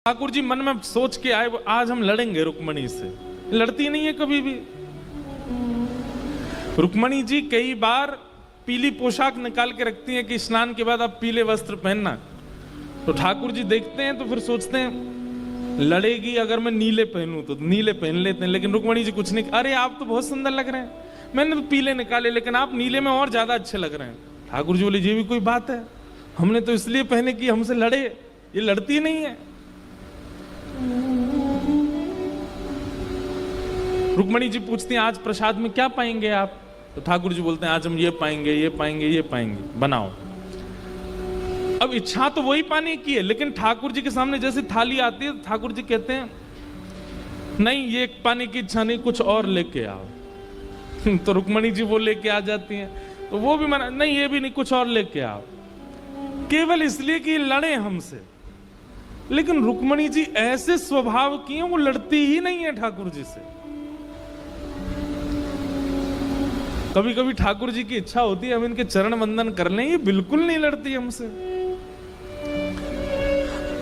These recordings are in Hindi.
ठाकुर जी मन में सोच के आए आज हम लड़ेंगे रुक्मणी से। लड़ती नहीं है कभी भी। रुक्मणी जी कई बार पीली पोशाक निकाल के रखती हैं कि स्नान के बाद आप पीले वस्त्र पहनना। तो ठाकुर जी देखते हैं तो फिर सोचते हैं लड़ेगी अगर मैं नीले पहनूं तो नीले पहन लेते हैं। लेकिन रुक्मणी जी कुछ नहीं, अरे आप तो बहुत सुंदर लग रहे हैं, मैंने तो पीले निकाले लेकिन आप नीले में और ज्यादा अच्छे लग रहे हैं। ठाकुर जी बोले ये भी कोई बात है, हमने तो इसलिए पहने कि हमसे लड़े, ये लड़ती नहीं है। रुक्मणी जी पूछती हैं आज प्रसाद में क्या पाएंगे आप? तो ठाकुर जी बोलते हैं आज हम ये पाएंगे, ये पाएंगे, ये पाएंगे, बनाओ। अब इच्छा तो वही पाने की है, लेकिन ठाकुर जी के सामने जैसे थाली आती है ठाकुर जी कहते हैं नहीं ये पाने की इच्छा नहीं, कुछ और लेके आओ। तो रुक्मणी जी वो लेके आ जाती हैं, तो वो भी मना, नहीं ये भी नहीं, कुछ और लेके आओ, केवल इसलिए कि लड़े हमसे। लेकिन रुक्मणी जी ऐसे स्वभाव की हैं, वो लड़ती ही नहीं है ठाकुर जी से। कभी कभी ठाकुर जी की इच्छा होती है हम इनके चरण वंदन कर लें, ये बिल्कुल नहीं लड़ती हमसे।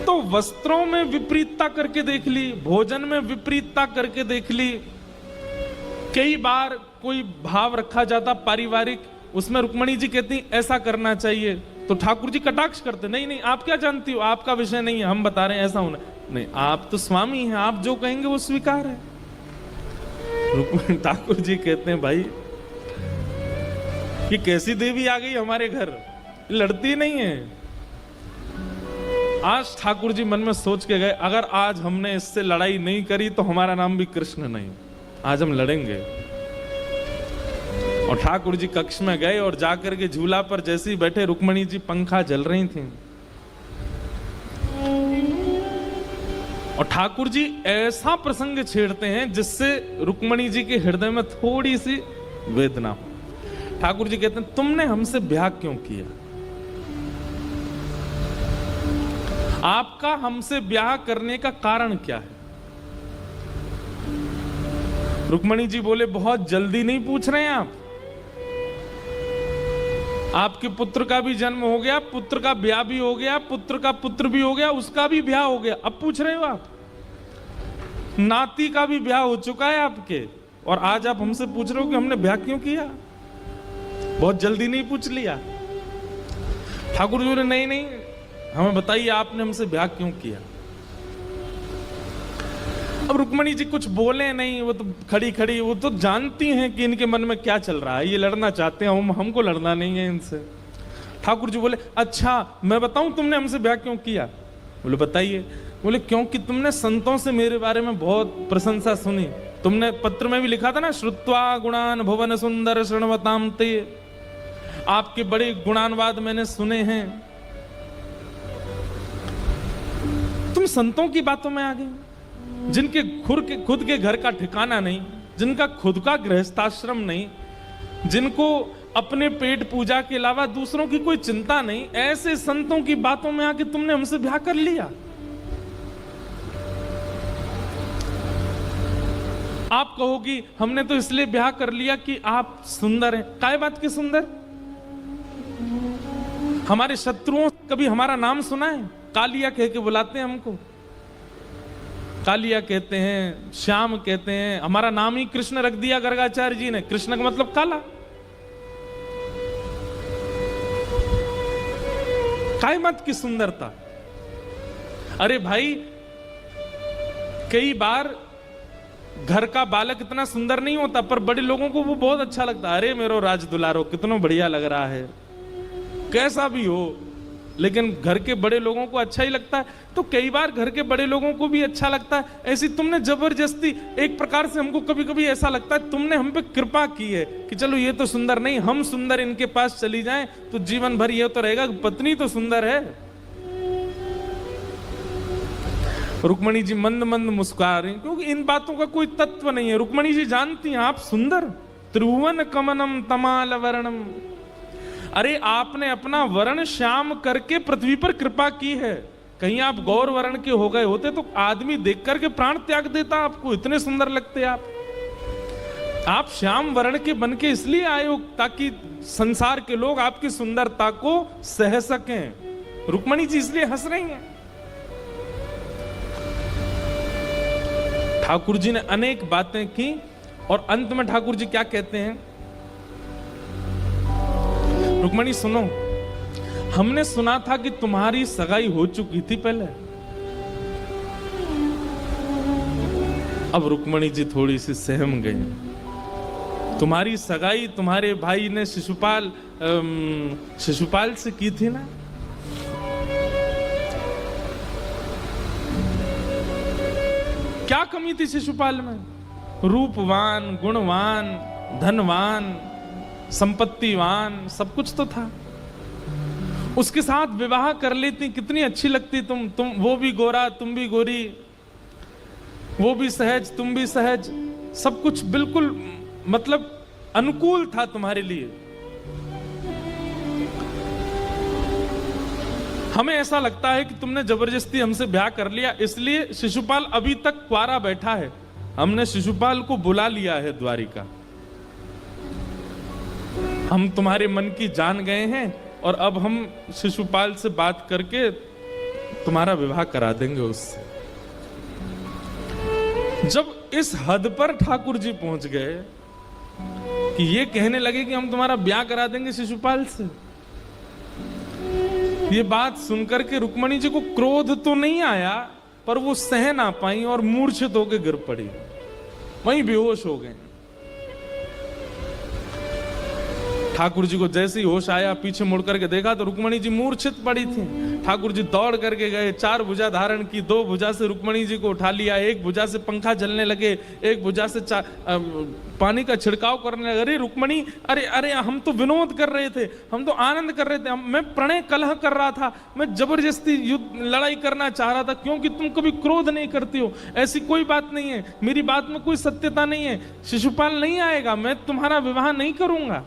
तो वस्त्रों में विपरीतता करके देख ली, भोजन में विपरीतता करके देख ली, कई बार कोई भाव रखा जाता पारिवारिक, उसमें रुक्मणी जी कहती ऐसा करना चाहिए, तो ठाकुर जी कटाक्ष करते नहीं नहीं आप क्या जानती हो, आपका विषय नहीं है, हम बता रहे हैं ऐसा होना नहीं, आप तो स्वामी हैं, आप जो कहेंगे वो स्वीकार है। रुक्मणी ठाकुर जी कहते हैं भाई ये कैसी देवी आ गई हमारे घर, लड़ती नहीं है। आज ठाकुर जी मन में सोच के गए अगर आज हमने इससे लड़ाई नहीं करी तो हमारा नाम भी कृष्ण नहीं, आज हम लड़ेंगे। और ठाकुर जी कक्ष में गए और जाकर के झूला पर जैसे ही बैठे, रुक्मणी जी पंखा जल रही थी और ठाकुर जी ऐसा प्रसंग छेड़ते हैं जिससे रुक्मणी जी के हृदय में थोड़ी सी वेदना हो। ठाकुर जी कहते हैं तुमने हमसे ब्याह क्यों किया? आपका हमसे ब्याह करने का कारण क्या है? रुक्मणी जी बोले बहुत जल्दी नहीं पूछ रहे हैं आप, आपके पुत्र का भी जन्म हो गया, पुत्र का ब्याह भी हो गया, पुत्र का पुत्र भी हो गया, उसका भी ब्याह हो गया, अब पूछ रहे हो आप? नाती का भी ब्याह हो चुका है आपके, और आज आप हमसे पूछ रहे हो कि हमने ब्याह क्यों किया? बहुत जल्दी नहीं पूछ लिया? ठाकुर जी बोले नहीं नहीं हमें बताइए आपने हमसे ब्याह क्यों किया? अब रुक्मणी जी कुछ बोले नहीं, वो तो खड़ी खड़ी, वो तो जानती हैं कि इनके मन में क्या चल रहा है, ये लड़ना चाहते हैं, हमको लड़ना नहीं है इनसे। ठाकुर जी बोले अच्छा मैं बताऊं तुमने हमसे ब्याह क्यों किया? बोले बताइए। बोले क्योंकि तुमने संतों से मेरे बारे में बहुत प्रशंसा सुनी, तुमने पत्र में भी लिखा था ना, श्रुत्वा गुणान भुवन सुंदर शृण्वताम ते, आपके बड़े गुणानवाद मैंने सुने हैं। तुम संतों की बातों में आ गए, जिनके खुद के घर का ठिकाना नहीं, जिनका खुद का गृहस्थाश्रम नहीं, जिनको अपने पेट पूजा के अलावा दूसरों की कोई चिंता नहीं, ऐसे संतों की बातों में आके तुमने हमसे ब्याह कर लिया। आप कहोगी हमने तो इसलिए ब्याह कर लिया कि आप सुंदर हैं। काय बात की सुंदर? हमारे शत्रुओं कभी हमारा नाम सुना है? कालिया कह के बुलाते हैं हमको, कालिया कहते हैं, श्याम कहते हैं, हमारा नाम ही कृष्ण रख दिया गर्गाचार्य जी ने, कृष्ण का मतलब काला। काय मत की सुंदरता? अरे भाई कई बार घर का बालक इतना सुंदर नहीं होता पर बड़े लोगों को वो बहुत अच्छा लगता है, अरे मेरो राज दुलारो कितना बढ़िया लग रहा है, कैसा भी हो, लेकिन घर के बड़े लोगों को अच्छा ही लगता है। तो कई बार घर के बड़े लोगों को भी अच्छा लगता है। ऐसी तुमने जबरदस्ती, एक प्रकार से हमको कभी कभी ऐसा लगता है तुमने हम पे कृपा की है कि चलो ये तो सुंदर नहीं, हम सुंदर इनके पास चली जाएं तो जीवन भर ये तो रहेगा, पत्नी तो सुंदर है। रुक्मणी जी मंद मंद मुस्कुरा रही, क्योंकि इन बातों का कोई तत्व नहीं है। रुक्मणी जी जानती हैं आप सुंदर, त्रिभुवन कमनम तमाल वर्णम, अरे आपने अपना वर्ण श्याम करके पृथ्वी पर कृपा की है। कहीं आप गौर वर्ण के हो गए होते तो आदमी देख करके प्राण त्याग देता आपको, इतने सुंदर लगते आप श्याम वर्ण के बन के इसलिए आए हो ताकि संसार के लोग आपकी सुंदरता को सह सकें। रुक्मणी जी इसलिए हंस रही हैं। ठाकुर जी ने अनेक बातें की और अंत में ठाकुर जी क्या कहते हैं, रुक्मणी सुनो, हमने सुना था कि तुम्हारी सगाई हो चुकी थी पहले। अब रुक्मणी जी थोड़ी सी सहम गई। तुम्हारी सगाई तुम्हारे भाई ने शिशुपाल से की थी ना? क्या कमी थी शिशुपाल में? रूपवान, गुणवान, धनवान, संपत्तिवान, सब कुछ तो था। उसके साथ विवाह कर लेती, कितनी अच्छी लगती तुम, वो भी गोरा, तुम भी गोरी, वो भी सहज, तुम भी सहज, सब कुछ बिल्कुल मतलब अनुकूल था तुम्हारे लिए। हमें ऐसा लगता है कि तुमने जबरदस्ती हमसे ब्याह कर लिया, इसलिए शिशुपाल अभी तक क्वारा बैठा है। हमने शिशुपाल को बुला लिया है द्वारिका। हम तुम्हारे मन की जान गए हैं और अब हम शिशुपाल से बात करके तुम्हारा विवाह करा देंगे उससे। जब इस हद पर ठाकुर जी पहुंच गए कि ये कहने लगे कि हम तुम्हारा ब्याह करा देंगे शिशुपाल से, ये बात सुनकर के रुक्मणी जी को क्रोध तो नहीं आया, पर वो सह ना पाई और मूर्छित होकर गिर पड़ी, वहीं बेहोश हो गए। ठाकुर जी को जैसे ही होश आया, पीछे मुड़ करके देखा तो रुक्मणी जी मूर्छित पड़ी थी। ठाकुर जी दौड़ करके गए, 4 भुजा धारण की, 2 भुजा से रुक्मणी जी को उठा लिया, 1 भुजा से पंखा चलने लगे, 1 भुजा से पानी का छिड़काव करने लगे। अरे रुक्मणी, अरे अरे हम तो विनोद कर रहे थे, हम तो आनंद कर रहे थे, मैं प्रणय कलह कर रहा था, मैं जबरदस्ती युद्ध लड़ाई करना चाह रहा था, क्योंकि तुम कभी क्रोध नहीं करती हो। ऐसी कोई बात नहीं है, मेरी बात में कोई सत्यता नहीं है, शिशुपाल नहीं आएगा, मैं तुम्हारा विवाह नहीं करूंगा।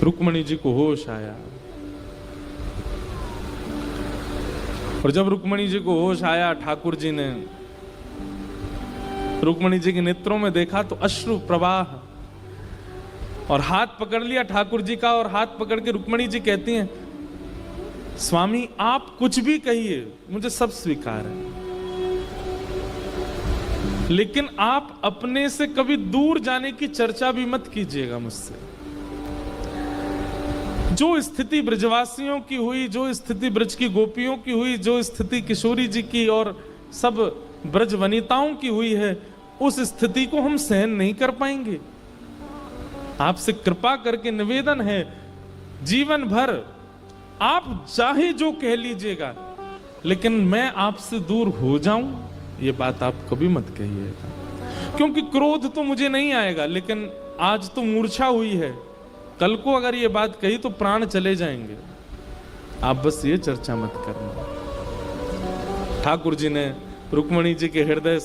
रुक्मणी जी को होश आया, और जब रुक्मणी जी को होश आया, ठाकुर जी ने रुक्मणी जी के नेत्रों में देखा तो अश्रु प्रवाह, और हाथ पकड़ लिया ठाकुर जी का, और हाथ पकड़ के रुक्मणी जी कहती हैं, स्वामी आप कुछ भी कहिए, मुझे सब स्वीकार है, लेकिन आप अपने से कभी दूर जाने की चर्चा भी मत कीजिएगा मुझसे। जो स्थिति ब्रजवासियों की हुई, जो स्थिति ब्रज की गोपियों की हुई, जो स्थिति किशोरी जी की और सब ब्रज वनिताओं की हुई है, उस स्थिति को हम सहन नहीं कर पाएंगे। आपसे कृपा करके निवेदन है, जीवन भर आप चाहे जो कह लीजिएगा, लेकिन मैं आपसे दूर हो जाऊं, ये बात आप कभी मत कहिएगा। क्योंकि क्रोध तो मुझे नहीं आएगा, लेकिन आज तो मूर्छा हुई है, कल को अगर ये बात कही तो प्राण चले जाएंगे। आप बस ये चर्चा मत करना। ठाकुर जी ने रुक्मणी जी के हृदय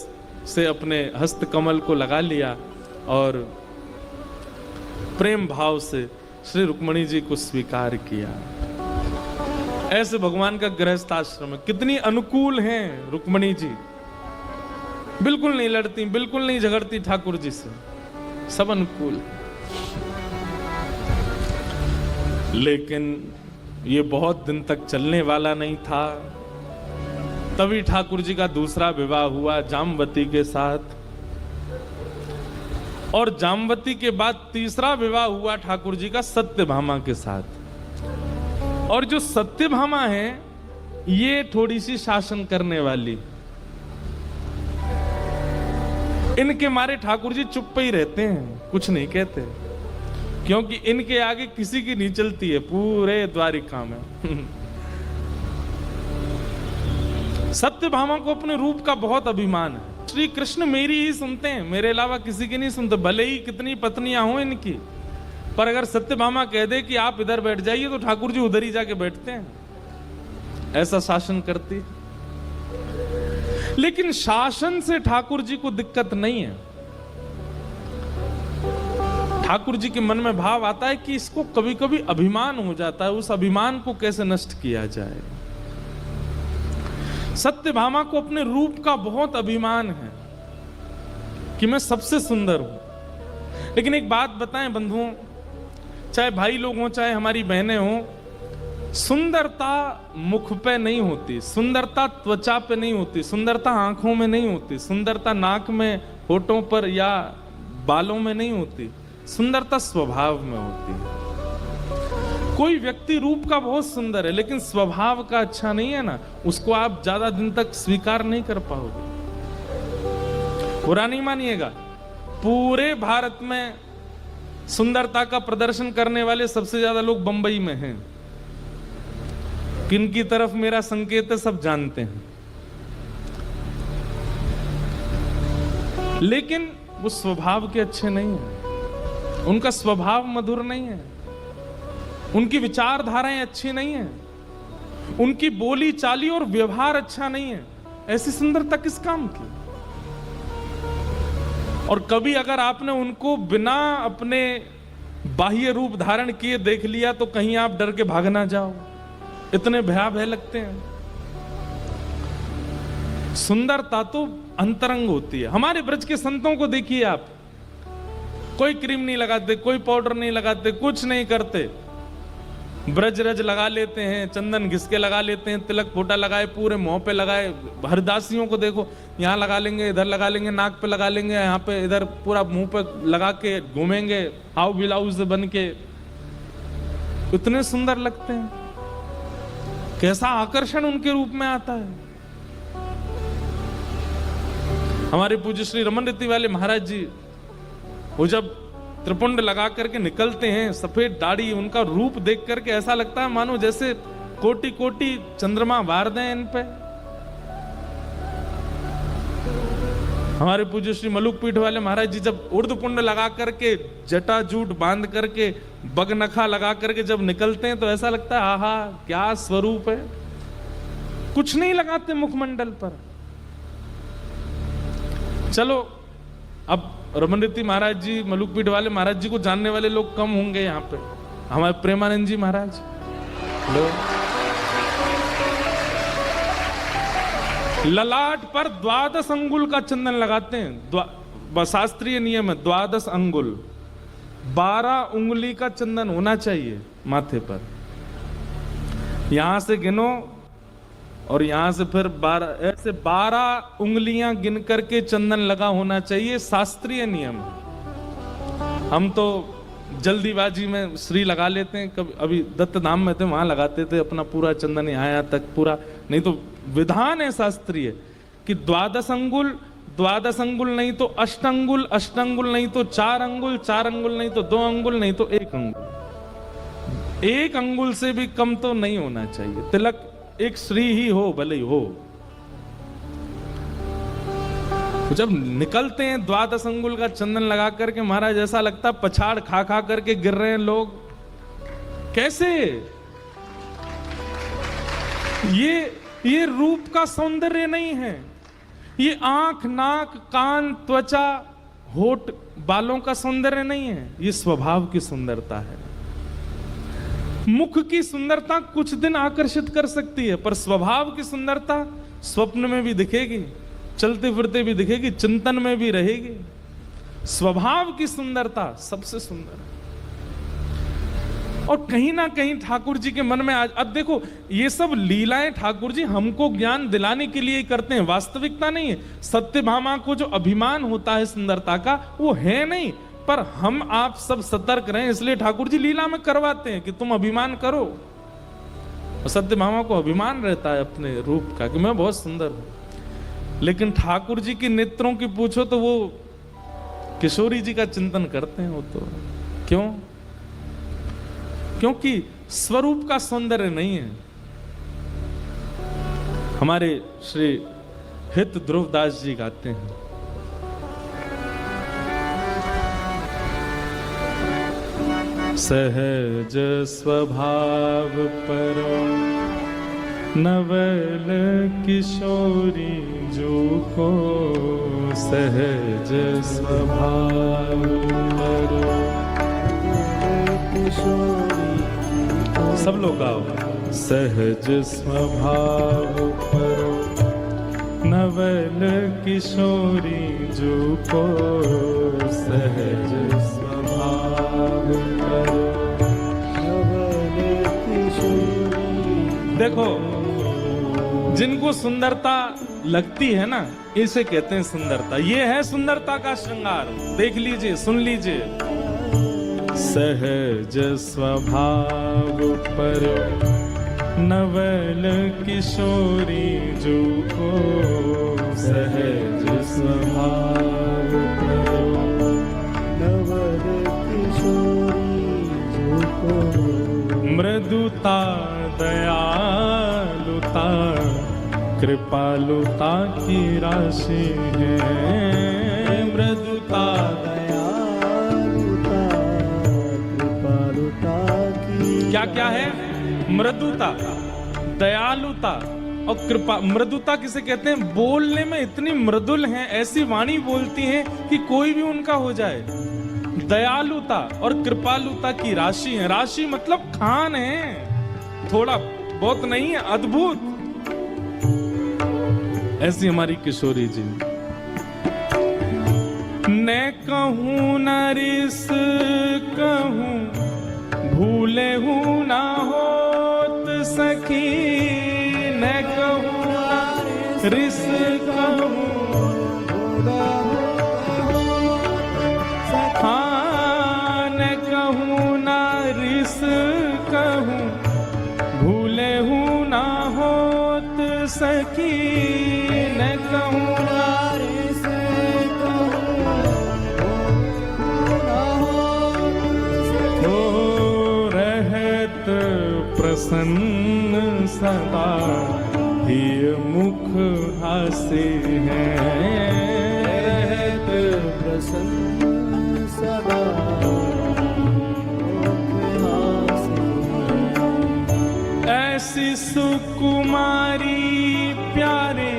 से अपने हस्त कमल को लगा लिया और प्रेम भाव से श्री रुक्मणी जी को स्वीकार किया। ऐसे भगवान का गृहस्थ आश्रम है, कितनी अनुकूल हैं रुक्मणी जी, बिल्कुल नहीं लड़ती, बिल्कुल नहीं झगड़ती ठाकुर जी से, सब अनुकूल। लेकिन ये बहुत दिन तक चलने वाला नहीं था। तभी ठाकुर जी का दूसरा विवाह हुआ जामवती के साथ, और जामवती के बाद तीसरा विवाह हुआ ठाकुर जी का सत्यभामा के साथ। और जो सत्यभामा है, ये थोड़ी सी शासन करने वाली, इनके मारे ठाकुर जी चुप ही रहते हैं, कुछ नहीं कहते, क्योंकि इनके आगे किसी की नहीं चलती है पूरे द्वारिका में। सत्यभामा को अपने रूप का बहुत अभिमान है। श्री कृष्ण मेरी ही सुनते हैं, मेरे अलावा किसी की नहीं सुनते, भले ही कितनी पत्नियां हो इनकी, पर अगर सत्यभामा कह दे कि आप इधर बैठ जाइए तो ठाकुर जी उधर ही जाके बैठते हैं, ऐसा शासन करती। लेकिन शासन से ठाकुर जी को दिक्कत नहीं है। ठाकुर जी के मन में भाव आता है कि इसको कभी कभी अभिमान हो जाता है, उस अभिमान को कैसे नष्ट किया जाए। सत्यभामा को अपने रूप का बहुत अभिमान है कि मैं सबसे सुंदर हूं। लेकिन एक बात बताएं बंधुओं, चाहे भाई लोग हों चाहे हमारी बहनें हों, सुंदरता मुख पे नहीं होती, सुंदरता त्वचा पे नहीं होती, सुंदरता आंखों में नहीं होती, सुंदरता नाक में, होठों पर या बालों में नहीं होती, सुंदरता स्वभाव में होती है। कोई व्यक्ति रूप का बहुत सुंदर है लेकिन स्वभाव का अच्छा नहीं है ना, उसको आप ज्यादा दिन तक स्वीकार नहीं कर पाओगे। बुरा नहीं मानिएगा, पूरे भारत में सुंदरता का प्रदर्शन करने वाले सबसे ज्यादा लोग बंबई में हैं। किनकी तरफ मेरा संकेत है सब जानते हैं, लेकिन वो स्वभाव के अच्छे नहीं है, उनका स्वभाव मधुर नहीं है, उनकी विचारधाराएं अच्छी नहीं है, उनकी बोली चाली और व्यवहार अच्छा नहीं है। ऐसी सुंदरता किस काम की? और कभी अगर आपने उनको बिना अपने बाह्य रूप धारण किए देख लिया तो कहीं आप डर के भाग ना जाओ, इतने भयावह लगते हैं। सुंदरता तो अंतरंग होती है। हमारे ब्रज के संतों को देखिए आप, कोई क्रीम नहीं लगाते, कोई पाउडर नहीं लगाते, कुछ नहीं करते, ब्रज रज लगा लेते हैं, चंदन घिस के लगा लेते हैं, तिलक फोटा लगाए, पूरे मुंह पे लगाए। हरदासियों को देखो, यहाँ लगा लेंगे, इधर लगा लेंगे, नाक पे लगा लेंगे, यहाँ पे, इधर पूरा मुंह पे लगा के घूमेंगे हाउ ब्लाउज बन के, इतने सुंदर लगते हैं। कैसा आकर्षण उनके रूप में आता है। हमारे पूज्य श्री रमन रीति वाले महाराज जी, वो जब त्रिपुंड लगा करके निकलते हैं, सफेद दाढ़ी, उनका रूप देख करके ऐसा लगता है मानो जैसे कोटि कोटि चंद्रमा वार दें इन पे। हमारे पूज्य श्री मलुक पीठ वाले महाराज जी जब उर्धपुंड लगा करके, जटा जूट बांध करके, बगनखा लगा करके जब निकलते हैं तो ऐसा लगता है आहा क्या स्वरूप है। कुछ नहीं लगाते मुखमंडल पर। चलो अब रमन रीति महाराज जी, मलुक पीठ वाले महाराज जी को जानने वाले लोग कम होंगे यहाँ पे। हमारे प्रेमानंद जी महाराज, ललाट पर 12 अंगुल का चंदन लगाते हैं। शास्त्रीय नियम है 12 अंगुल, 12 उंगली का चंदन होना चाहिए माथे पर। यहां से गिनो और यहां से फिर 12, ऐसे 12 उंगलियां गिन करके चंदन लगा होना चाहिए, शास्त्रीय नियम। हम तो जल्दीबाजी में श्री लगा लेते हैं। कभी अभी दत्त धाम में थे, वहां लगाते थे अपना पूरा चंदन यहाँ तक पूरा, नहीं तो विधान है शास्त्रीय कि 12 अंगुल, 12 अंगुल नहीं तो 8 अंगुल, 8 अंगुल नहीं तो 4 अंगुल, 4 अंगुल नहीं तो 2 अंगुल, नहीं तो 1 अंगुल। 1 अंगुल से भी कम तो नहीं होना चाहिए। तिलक एक श्री ही हो भले ही हो। जब निकलते हैं 12 अंगुल का चंदन लगा करके, महाराज ऐसा लगता है पछाड़ खा खा करके गिर रहे हैं लोग। कैसे? ये रूप का सौंदर्य नहीं है, ये आंख, नाक, कान, त्वचा, होठ, बालों का सौंदर्य नहीं है, ये स्वभाव की सुंदरता है। मुख की सुंदरता कुछ दिन आकर्षित कर सकती है, पर स्वभाव की सुंदरता स्वप्न में भी दिखेगी, चलते फिरते भी दिखेगी, चिंतन में भी रहेगी। स्वभाव की सुंदरता सबसे सुंदर है। और कहीं ना कहीं ठाकुर जी के मन में आज, अब देखो ये सब लीलाएं ठाकुर जी हमको ज्ञान दिलाने के लिए करते हैं, वास्तविकता नहीं है। सत्यभामा को जो अभिमान होता है सुंदरता का, वो है नहीं, पर हम आप सब सतर्क रहें इसलिए ठाकुर जी लीला में करवाते हैं कि तुम अभिमान करो। सत्यभामा को अभिमान रहता है अपने रूप का कि मैं बहुत सुंदर हूं, लेकिन ठाकुर जी के नेत्रों की पूछो तो वो किशोरी जी का चिंतन करते हैं। वो तो क्यों? क्योंकि स्वरूप का सौंदर्य नहीं है। हमारे श्री हित ध्रुवदास जी गाते हैं, सहज स्वभाव पर नवल किशोरी जो को, सहज स्वभाव पर किशोरी। सब लोग गाओ। सहज स्वभाव पर नवल किशोरी जो को, सहज स्वभाव पर नवल किशोरी देखो, जिनको सुंदरता लगती है ना, इसे कहते हैं सुंदरता। ये है सुंदरता का श्रृंगार। देख लीजिए, सुन लीजिए। सहज स्वभाव पर नवल किशोरी जो को, सहज स्वभाव पर नवल किशोरी जो को, मृदुता दयालुता कृपालुता की राशि है। मृदुता दयालुता कृपालुता की, क्या क्या है? मृदुता, दयालुता और कृपा। मृदुता किसे कहते हैं? बोलने में इतनी मृदुल हैं, ऐसी वाणी बोलती हैं कि कोई भी उनका हो जाए। दयालुता और कृपालुता की राशि है। राशि मतलब खान है, थोड़ा बहुत नहीं है, अद्भुत। ऐसी हमारी किशोरी जी। न कहूं न रिस कहूं, भूले हूं ना होत सखी। न कहूं न रिस कहूं, हाँ न कहूं न रिस कहूं, भूले हूं ना होत सखी। न कहूं न रिस कहूं, हो रहत प्रसन्न सदा, ही मुख हासे हैं। रहत प्रसन्न सदा, ऐसी सुकुमारी प्यारे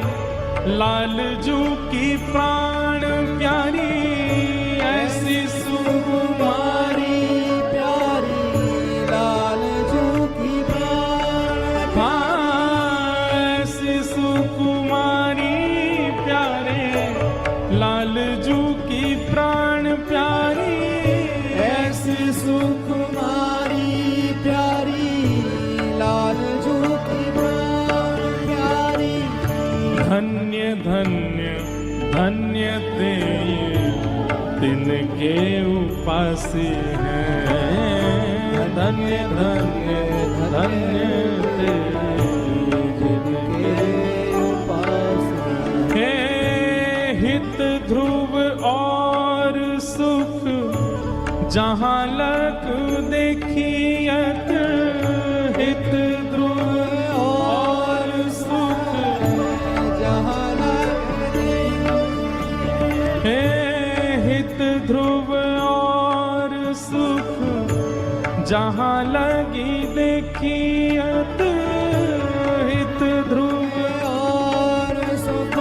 लाल जू की प्राण प्यारी। ऐसी सुकुमारी प्यारी लाल जू की प्राण, हाँ ऐसी सुकुमारी प्यारे लाल जू की प्राण प्यारी। ऐसी सुकुमारी प्यारी लाल जू की प्राण प्यारी। धन्य धन्य धन्य ते तिनके उपासी हैं। धन्य धन्य धन्य ते जिनके उपासी हैं। हित ध्रुव और सुख जहाँ लग देखियत, हित ध्रुव और सुख जहाँ लग देखियत। हित ध्रुव और सुख जहाँ लगी देखियत। हित ध्रुव और सुख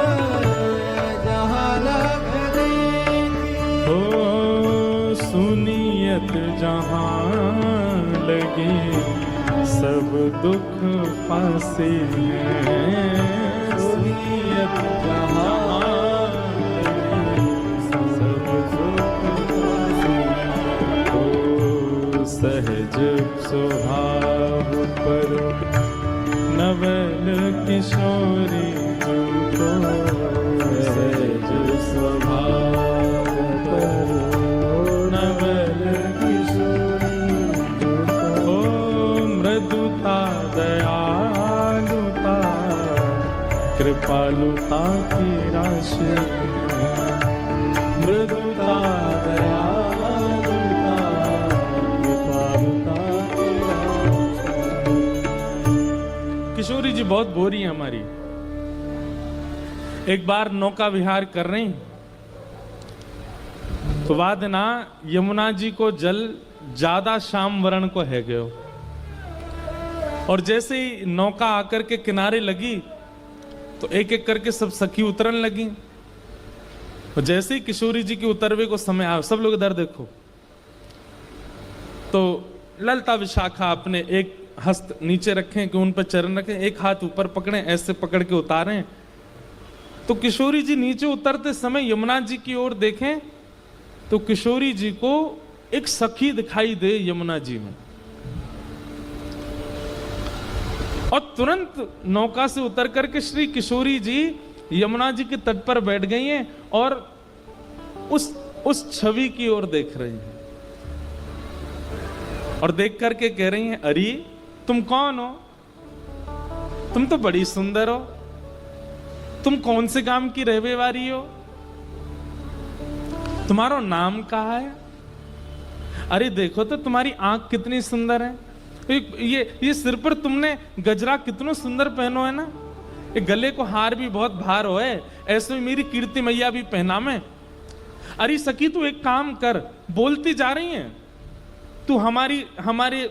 जहाँ लग देखियत। हो सुनियत जहाँ लगे, सब दुख पासे हैं। सुनियत जहाँ लगे, सब दुख पासे हैं। ओ सहज स्वभाव पर नवल किशोरी जो को, सहज स्वभाव पर नवल किशोरी जो को। मृदुता दयालुता कृपालुता की राशि। मृदुता दयालुता कृपालुता की राशि। किशोरी जी बहुत बोरी है हमारी। एक बार नौका विहार कर रही, तो बाद ना यमुना जी को जल ज्यादा श्याम वर्ण को है गयो। और जैसे ही नौका आकर के किनारे लगी, तो एक एक करके सब सखी उतरन लगी। और जैसे ही किशोरी जी के उतरवे को समय आया, सब लोग इधर देखो, तो ललता विशाखा अपने एक हस्त नीचे रखें कि उन पर चरण रखें, एक हाथ ऊपर पकड़े, ऐसे पकड़ के उतारें। तो किशोरी जी नीचे उतरते समय यमुना जी की ओर देखें, तो किशोरी जी को एक सखी दिखाई दे यमुना जी में। और तुरंत नौका से उतर करके श्री किशोरी जी यमुना जी के तट पर बैठ गई हैं और उस छवि की ओर देख रही हैं और देख करके कह रही हैं, अरे तुम कौन हो? तुम तो बड़ी सुंदर हो। तुम कौन से गांव की रहने वाली हो? तुम्हारा नाम कहाँ है? अरे देखो तो तुम्हारी आंख कितनी सुंदर है। ये सिर पर तुमने गजरा कितना सुंदर पहनो है ना। ये गले को हार भी बहुत भार हो है। ऐसे में मेरी कीर्ति मैया भी पहना में। अरे सखी तू एक काम कर, बोलती जा रही है, तू हमारे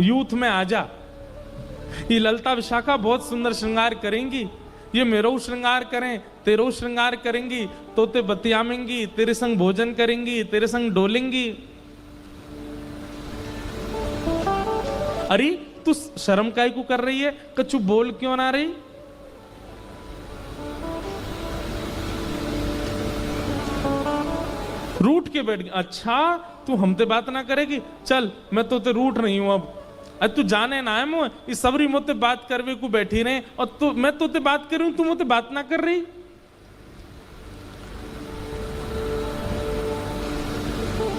यूथ में आ जा। ये ललता विशाखा बहुत सुंदर श्रृंगार करेंगी। ये मेरो श्रृंगार करें, तेरो श्रृंगार करेंगी, तोते बतियामेंगी, तेरे संग भोजन करेंगी, तेरे संग डोलेंगी। अरे तू शर्म काहे को कर रही है? कछु बोल क्यों ना रही? रूठ के बैठ गई। अच्छा तू हमते बात ना करेगी? चल मैं तो ते रूठ रही हूं अब। अरे तू जाने ना है मुझे, इस सबरी मोते बात करवे को बैठी रहे और तू मैं तो ते बात कर रही हूं, तू मोते बात ना कर रही।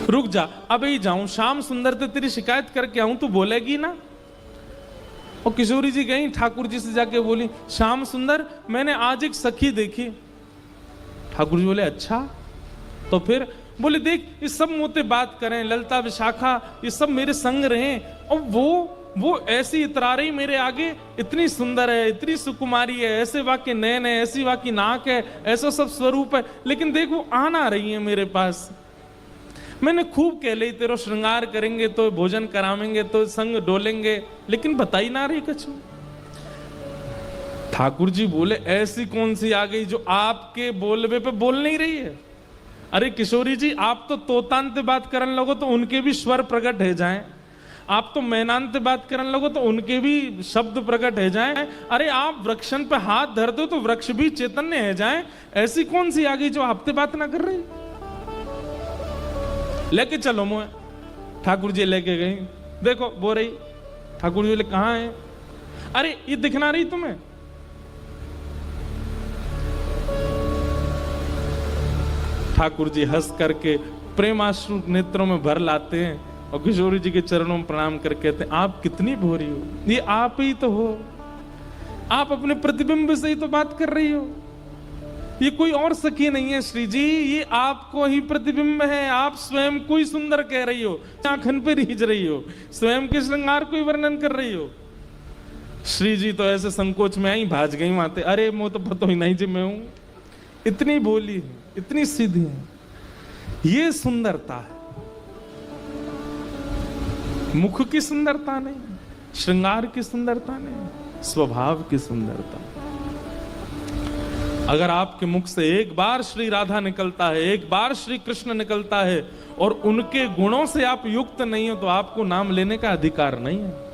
रुक जा, अब ही जाऊं, श्याम सुंदर ते तेरी शिकायत करके आऊं, तू बोलेगी ना? और किशोरी जी गई ठाकुर जी से जाके बोली, श्याम सुंदर मैंने आज एक सखी देखी। ठाकुर जी बोले अच्छा, तो फिर बोले देख ये सब मोते बात करें, ललता विशाखा ये सब मेरे संग रहे और वो ऐसी इतरा रही मेरे आगे, इतनी सुंदर है, इतनी सुकुमारी है, ऐसे वाके नैन है, ऐसी वाकी नाक है, ऐसा सब स्वरूप है, लेकिन देख वो आ ना रही है मेरे पास। मैंने खूब कह ली तेरो श्रृंगार करेंगे तो भोजन करावेंगे तो संग डोलेंगे, लेकिन बताई ना रही कछु। ठाकुर जी बोले ऐसी कौन सी आ गई जो आपके बोलवे पे बोल नहीं रही है? अरे किशोरी जी आप तो तोतांत बात करने लगो तो उनके भी स्वर प्रकट है जाएं, आप तो मैनांत बात करने लगो तो उनके भी शब्द प्रकट है जाएं। अरे आप वृक्षन पे हाथ धर दो तो वृक्ष भी चैतन्य है जाएं। ऐसी कौन सी आ गई जो आपसे बात ना कर रही? लेके चलो मुझे। ठाकुर जी लेके गई, देखो बो रही। ठाकुर जी बोले कहाँ है? अरे ये दिखना रही तुम्हें? ठाकुर जी हंस करके प्रेमाश्रु नेत्रों में भर लाते हैं और किशोरी जी के चरणों में प्रणाम करके कहते हैं आप कितनी भोरी हो, ये आप ही तो हो। आप अपने प्रतिबिंब से ही तो बात कर रही हो, ये कोई और सखी नहीं है श्री जी, ये आपको ही प्रतिबिंब है। आप स्वयं को ही सुंदर कह रही हो, आंखन पे रीझ रही हो, स्वयं के श्रृंगार को ही वर्णन कर रही हो। श्री जी तो ऐसे संकोच में आई, भाज गई माते। अरे मुझे तो पता ही नहीं जी मैं हूं, इतनी भोली है, इतनी सीधी है। ये सुंदरता है, मुख की सुंदरता नहीं, श्रृंगार की सुंदरता नहीं, स्वभाव की सुंदरता। अगर आपके मुख से एक बार श्री राधा निकलता है, एक बार श्री कृष्ण निकलता है और उनके गुणों से आप युक्त नहीं हो तो आपको नाम लेने का अधिकार नहीं है।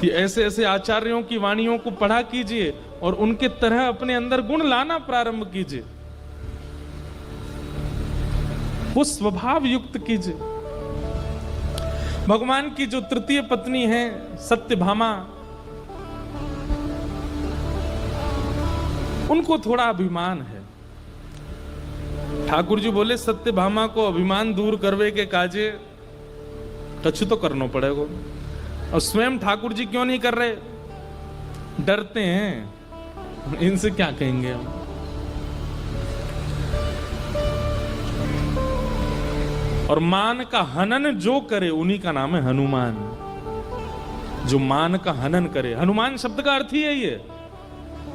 ये ऐसे ऐसे आचार्यों की वाणियों को पढ़ा कीजिए और उनके तरह अपने अंदर गुण लाना प्रारंभ कीजिए, वो स्वभाव युक्त कीजिए। भगवान की जो तृतीय पत्नी है सत्यभामा, उनको थोड़ा अभिमान है। ठाकुर जी बोले सत्यभामा को अभिमान दूर करवे के काजे कछु तो करना पड़ेगा। और स्वयं ठाकुर जी क्यों नहीं कर रहे? डरते हैं, इनसे क्या कहेंगे हम। और मान का हनन जो करे उन्हीं का नाम है हनुमान। जो मान का हनन करे, हनुमान शब्द का अर्थ ही है ये,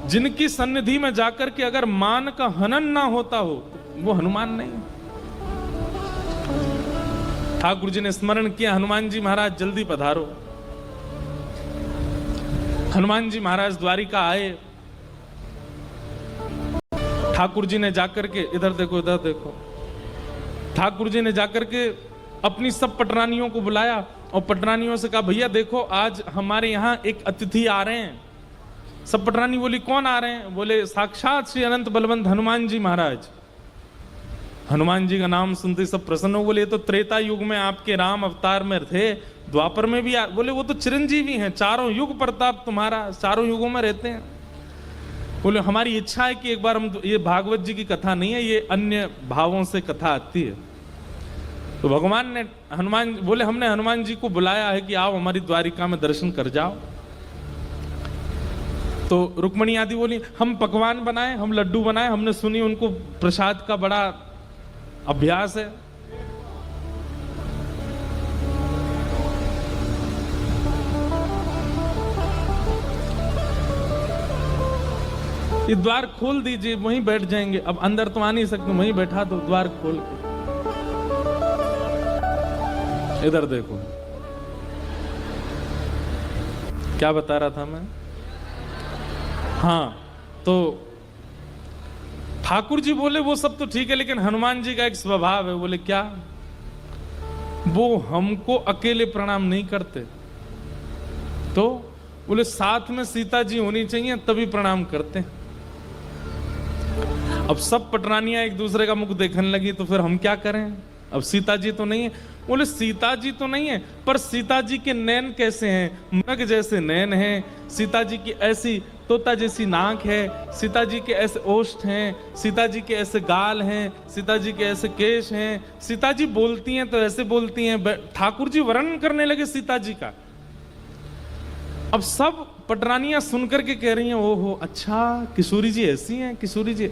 जिनकी सन्निधि में जाकर के अगर मान का हनन ना होता हो वो हनुमान नहीं। ठाकुर जी ने स्मरण किया, हनुमान जी महाराज जल्दी पधारो। हनुमान जी महाराज द्वारिका आए। ठाकुर जी ने जाकर के, इधर देखो इधर देखो, ठाकुर जी ने जाकर के अपनी सब पटरानियों को बुलाया और पटरानियों से कहा भैया देखो आज हमारे यहाँ एक अतिथि आ रहे हैं। सब पटरानी बोली कौन आ रहे हैं? बोले साक्षात श्री अनंत बलवंत हनुमान जी महाराज। हनुमान जी का नाम सुनते सब प्रसन्न हो, बोले ये तो त्रेता युग में आपके राम अवतार में थे, द्वापर में भी बोले वो तो चिरंजीवी हैं, चारों युग प्रताप तुम्हारा, चारों युगों में रहते हैं। बोले हमारी इच्छा है कि एक बार हम, ये भागवत जी की कथा नहीं है, ये अन्य भावों से कथा आती है। तो भगवान ने हनुमान बोले हमने हनुमान जी को बुलाया है कि आओ हमारी द्वारिका में दर्शन कर जाओ। तो रुक्मणी आदि बोली हम पकवान बनाए, हम लड्डू बनाए, हमने सुनी उनको प्रसाद का बड़ा अभ्यास है। ये द्वार खोल दीजिए, वहीं बैठ जाएंगे, अब अंदर तो आ नहीं सकते, वहीं बैठा दो द्वार खोल के। इधर देखो क्या बता रहा था मैं। हाँ, तो ठाकुर जी बोले वो सब तो ठीक है, लेकिन हनुमान जी का एक स्वभाव है। बोले क्या? वो हमको अकेले प्रणाम नहीं करते, तो बोले साथ में सीता जी होनी चाहिए तभी प्रणाम करते हैं। अब सब पटरानियां एक दूसरे का मुख देखने लगी, तो फिर हम क्या करें? अब सीता जी तो नहीं है। बोले सीता जी तो नहीं है, पर सीता जी के नैन कैसे हैं? मृग जैसे नैन हैं, सीता जी की ऐसी तोता जैसी नाक है, सीता जी के ऐसे ओष्ठ हैं, सीता जी के ऐसे गाल हैं, सीता जी के ऐसे केश हैं, सीता जी बोलती हैं तो ऐसे बोलती हैं। ठाकुर जी वर्णन करने लगे सीता जी का। अब सब पटरानियां सुनकर के कह रही हैं ओहो अच्छा किशोरी जी ऐसी हैं, किशोरी जी।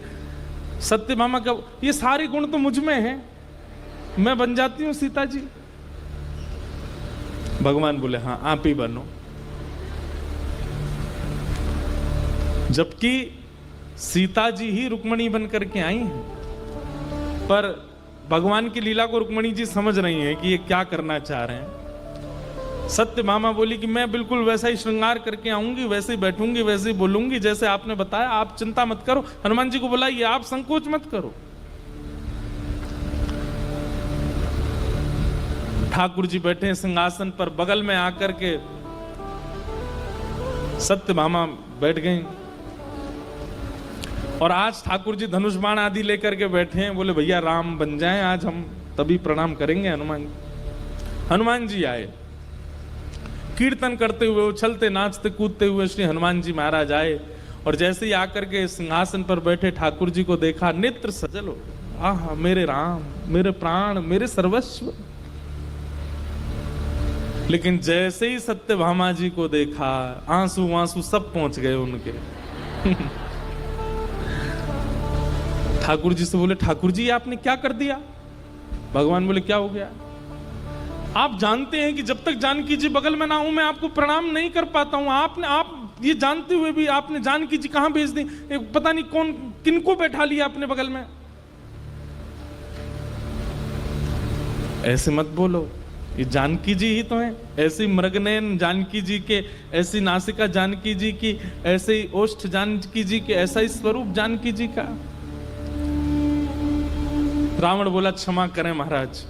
सत्यभामा का ये सारे गुण तो मुझ में हैं, मैं बन जाती हूं सीता जी। भगवान बोले हाँ आप ही बनो। जबकि सीता जी ही रुक्मणी बन करके आई हैं, पर भगवान की लीला को रुक्मणी जी समझ रही हैं कि ये क्या करना चाह रहे हैं। सत्यभामा बोली कि मैं बिल्कुल वैसा ही श्रृंगार करके आऊंगी, वैसे ही बैठूंगी, वैसे ही बोलूंगी जैसे आपने बताया, आप चिंता मत करो। हनुमान जी को बुलाइए, आप संकोच मत करो। ठाकुर जी बैठे सिंहासन पर, बगल में आकर के सत्यभामा बैठ गई। और आज ठाकुर जी धनुष बाण आदि लेकर के बैठे हैं। बोले भैया राम बन जाएं आज हम, तभी प्रणाम करेंगे हनुमान जी। हनुमान जी आए, कीर्तन करते हुए, उछलते नाचते कूदते हुए श्री हनुमान जी महाराज आए। और जैसे ही आकर के सिंहासन पर बैठे ठाकुर जी को देखा, नेत्र सजल हो, आहा मेरे राम, मेरे प्राण, मेरे सर्वस्व। लेकिन जैसे ही सत्यभामा जी को देखा, आंसू आंसू सब पहुंच गए उनके। ठाकुर जी से बोले ठाकुर जी आपने क्या कर दिया? भगवान बोले क्या हो गया? आप जानते हैं कि जब तक जानकी जी बगल में ना हूं मैं आपको प्रणाम नहीं कर पाता हूं। आप ये जानते हुए भी आपने जानकी जी कहां भेज दी, पता नहीं कौन किनको बैठा लिया अपने बगल में। ऐसे मत बोलो, ये जानकी जी ही तो हैं। ऐसी मृगनयन जानकी जी के, ऐसी नासिका जानकी जी की, ऐसे ही ओष्ठ जानकी जी के, ऐसा ही स्वरूप जानकी जी का। रावण बोला क्षमा करें महाराज,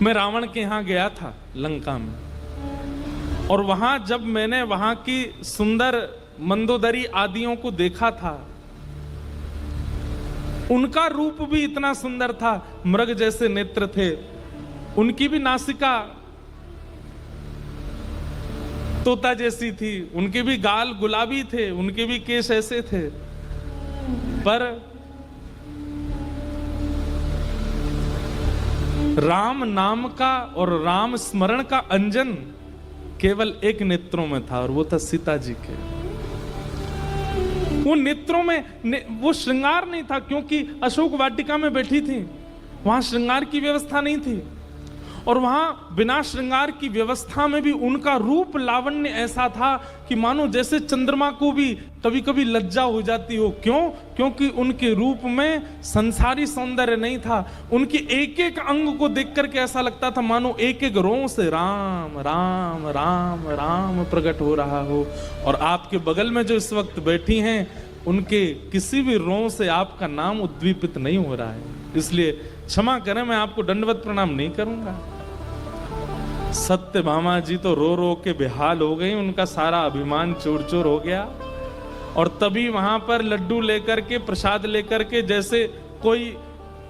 मैं रावण के यहां गया था लंका में, और वहां जब मैंने वहां की सुंदर मंदोदरी आदियों को देखा था, उनका रूप भी इतना सुंदर था, मृग जैसे नेत्र थे, उनकी भी नासिका तोता जैसी थी, उनके भी गाल गुलाबी थे, उनके भी केश ऐसे थे। पर राम नाम का और राम स्मरण का अंजन केवल एक नेत्रों में था, और वो था सीता जी के। वो नेत्रों में वो श्रृंगार नहीं था, क्योंकि अशोक वाटिका में बैठी थी, वहां श्रृंगार की व्यवस्था नहीं थी। और वहां बिना श्रृंगार की व्यवस्था में भी उनका रूप लावण्य ऐसा था कि मानो जैसे चंद्रमा को भी कभी कभी लज्जा हो जाती हो। क्यों? क्योंकि उनके रूप में संसारी सौंदर्य नहीं था। उनके एक एक अंग को देख करके ऐसा लगता था मानो एक एक रों से राम राम राम राम प्रकट हो रहा हो। और आपके बगल में जो इस वक्त बैठी हैं, उनके किसी भी रों से आपका नाम उद्दीपित नहीं हो रहा है। इसलिए क्षमा करें, मैं आपको दंडवत प्रणाम नहीं करूंगा। सत्यभामा जी तो रो रो के बेहाल हो गई, उनका सारा अभिमान चूर चूर हो गया। और तभी वहां पर लड्डू लेकर के, प्रसाद लेकर के, जैसे कोई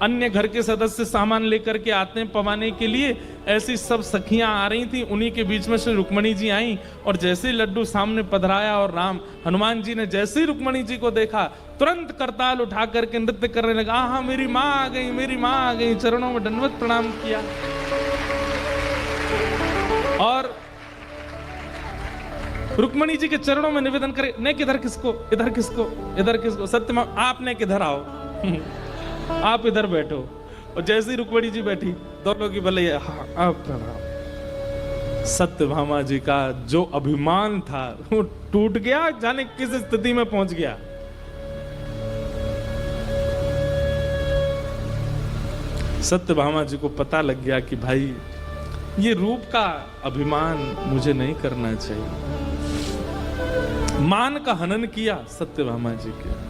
अन्य घर के सदस्य सामान लेकर के आते हैं पवाने के लिए, ऐसी सब सखियां आ रही थी, उन्हीं के बीच में से रुक्मणी जी आई और जैसे ही लड्डू सामने पधराया और राम हनुमान जी ने जैसे ही रुक्मणी जी को देखा तुरंत करताल उठा करके नृत्य करने लगा। हाँ मेरी माँ आ गई, मेरी माँ आ गई, चरणों में दंडवत प्रणाम किया। और रुक्मणी जी के चरणों में निवेदन करे, ने किधर किसको, इधर किसको, इधर किसको, सत्यभामा आपने किधर आओ, आप इधर बैठो। और जैसे ही रुक्मणी जी बैठी दोनों की भले हाँ आप प्रणाम। सत्यभामा जी का जो अभिमान था वो टूट गया, जाने किस स्थिति में पहुंच गया। सत्यभामा जी को पता लग गया कि भाई ये रूप का अभिमान मुझे नहीं करना चाहिए। मान का हनन किया सत्यभामा जी के।